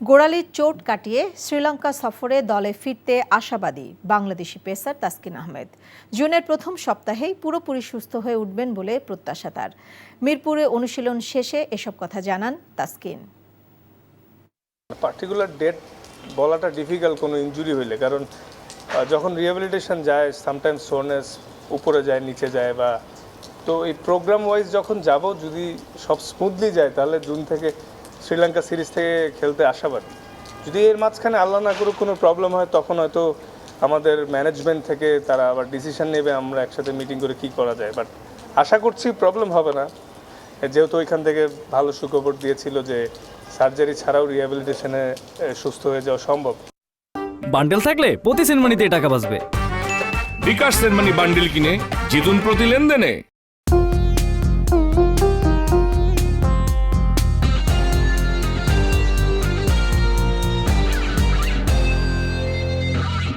গোড়ালির চোট কাটিয়ে শ্রীলঙ্কা সফরে দলে ফিরতে আশাবাদী বাংলাদেশি পেসার তাসকিন আহমেদ। জুনের প্রথম সপ্তাহেই পুরোপুরি সুস্থ হয়ে উঠবেন বলে প্রত্যাশা তার। মিরপুরে অনুশীলন শেষে এসব কথা জানান তাসকিন। পার্টিকুলার ডেট বলাটা ডিফিকাল্ট কোনো ইনজুরি হইলে, কারণ যখন রিহ্যাবিলিটেশন যায় সামটাইমস সোরনেস উপরে যায় নিচে যায়, বা তো এই প্রোগ্রাম ওয়াইজ যখন যাব যদি সব স্মুথলি যায় তাহলে জুন থেকে শ্রীলঙ্কা সিরিজ থেকে খেলতে আশাবাদী। যদি এর মাঝখানে আল্লাহ না করুক কোনো প্রবলেম হয় তখন হয়তো আমাদের ম্যানেজমেন্ট থেকে তারা আবার ডিসিশন নেবে, আমরা একসাথে মিটিং করে কী করা যায়। বাট আশা করছি প্রবলেম হবে না, যেহেতু ওইখান থেকে ভালো সুখবর দিয়েছিল যে সার্জারি ছাড়াও রিহ্যাবিলিটেশনে সুস্থ হয়ে যাওয়া সম্ভব। বান্ডেল থাকলে প্রতি সেনমানিতে টাকা বাঁচবে। বিকাশ সেনমানি বান্ডেল কিনে জিতুন প্রতি লেনদেনে।